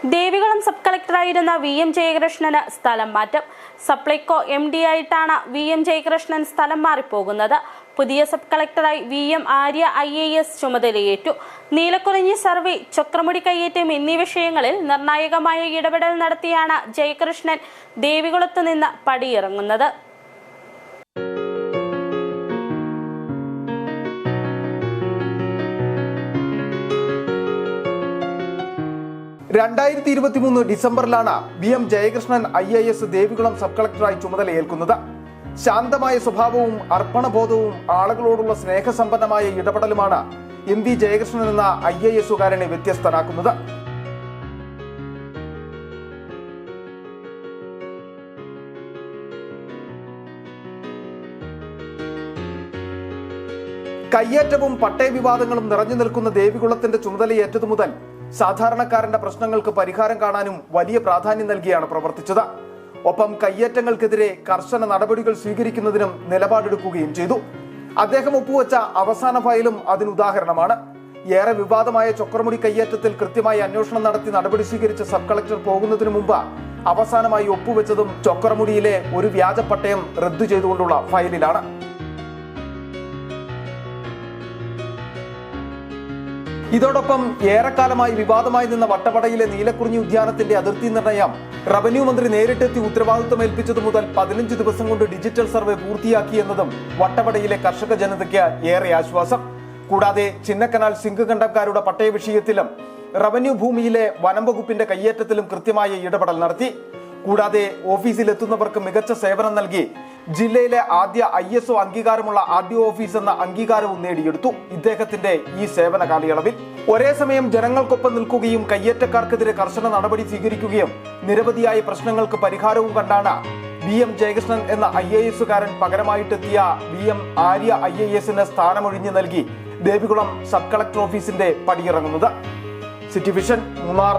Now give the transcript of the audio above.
Devikulam sub കളക്ടറായിരുന്ന VM Jayakrishnan സ്ഥലം മാറ്റം. Supplyco MD ആയിട്ടാണ് VM ജയകൃഷ്ണൻ സ്ഥലം മാറിപ്പോകുന്നത്. പുതിയ സബ് കളക്ടറായി VM ആര്യ IAS ചുമതലയേറ്റു. നീലക്കുറിഞ്ഞി സർവേ, ചക്രമുടി കയ്യേറ്റം എന്നീ വിഷയങ്ങളിൽ നിർണായകമായ ഇടപെടൽ നടത്തിയാണ് ജയകൃഷ്ണൻ ദേവികുളത്ത് നിന്ന് പടിയിറങ്ങുന്നത്. 2023 ഡിസംബറിലാണ് VM Jayakrishnan IAS Devikulam sub കളക്ടറായി ചുമതലയേൽക്കുന്നത്. ശാന്തമായ സ്വഭാവവും അർപ്പണബോധവും ആളുകളോടുള്ള സ്നേഹസമ്പന്നമായ ഇടപെടലുമാണ് MV ജയകൃഷ്ണൻ എന്ന IAS-കാരനെ വ്യത്യസ്തനാക്കുന്നത്. കയ്യേറ്റവും പട്ടയ വിവാദങ്ങളും നിറഞ്ഞു നിൽക്കുന്ന ദേവികുളത്തിന്റെ ചുമതലയേറ്റതു മുതൽ സാധാരണക്കാരന്റെ പ്രശ്നങ്ങൾക്ക് പരിഹാരം കാണാനും വലിയ പ്രാധാന്യം നൽകിയാണ് പ്രവർത്തിച്ചത്. ഒപ്പം കയ്യേറ്റങ്ങൾക്കെതിരെ കർശന നടപടികൾ സ്വീകരിക്കുന്നതിനും നിലപാടെടുക്കുകയും ചെയ്തു. അദ്ദേഹം ഒപ്പുവെച്ച അവസാന ഫയലും അതിനുദാഹരണമാണ്. ഏറെ വിവാദമായ ചക്രമുടി കയ്യേറ്റത്തിൽ കൃത്യമായി അന്വേഷണം നടത്തി നടപടി സ്വീകരിച്ച സബ് കളക്ടർ പോകുന്നതിനു മുമ്പ് അവസാനമായി ഒപ്പുവെച്ചതും ചക്രമുടിയിലെ ഒരു വ്യാജ പട്ടയം റദ്ദു ചെയ്തുകൊണ്ടുള്ള ഫയലിലാണ്. ഇതോടൊപ്പം ഏറെക്കാലമായി വിവാദമായി നിന്ന വട്ടവടയിലെ നീലക്കുറിഞ്ഞി ഉദ്യാനത്തിന്റെ അതിർത്തി നിർണയം റവന്യൂ മന്ത്രി നേരിട്ടെത്തി ഉത്തരവാദിത്വം ഏൽപ്പിച്ചതു മുതൽ 15 ദിവസം കൊണ്ട് ഡിജിറ്റൽ സർവേ പൂർത്തിയാക്കിയെന്നതും വട്ടവടയിലെ കർഷക ജനതയ്ക്ക് ഏറെ ആശ്വാസം. കൂടാതെ ചിന്നക്കനാൽ സിംഗകണ്ഠക്കാരുടെ പട്ടയ വിഷയത്തിലും റവന്യൂ ഭൂമിയിലെ വനം വകുപ്പിന്റെ കയ്യേറ്റത്തിലും കൃത്യമായ ഇടപെടൽ നടത്തി. കൂടാതെ ഓഫീസിലെത്തുന്നവർക്ക് മികച്ച സേവനം നൽകി ജില്ലയിലെ ആദ്യ ISO അംഗീകാരമുള്ള RDO ഓഫീസ് എന്ന അംഗീകാരവും നേടിയെടുത്തു. ഇദ്ദേഹത്തിന്റെ ഈ സേവന കാലയളവിൽ ഒരേ സമയം ജനങ്ങൾക്കൊപ്പം നിൽക്കുകയും കയ്യേറ്റക്കാർക്കെതിരെ കർശന നടപടി സ്വീകരിക്കുകയും നിരവധിയായ പ്രശ്നങ്ങൾക്ക് പരിഹാരവും കണ്ടാണ് VM ജയകൃഷ്ണൻ എന്ന IAS-കാരൻ പകരമായിട്ടെത്തിയ VM ആര്യ IAS-ന് സ്ഥാനമൊഴിഞ്ഞു നൽകി ദേവികുളം സബ് കളക്ടർ ഓഫീസിന്റെ പടിയിറങ്ങുന്നത്. City vision, Munnar.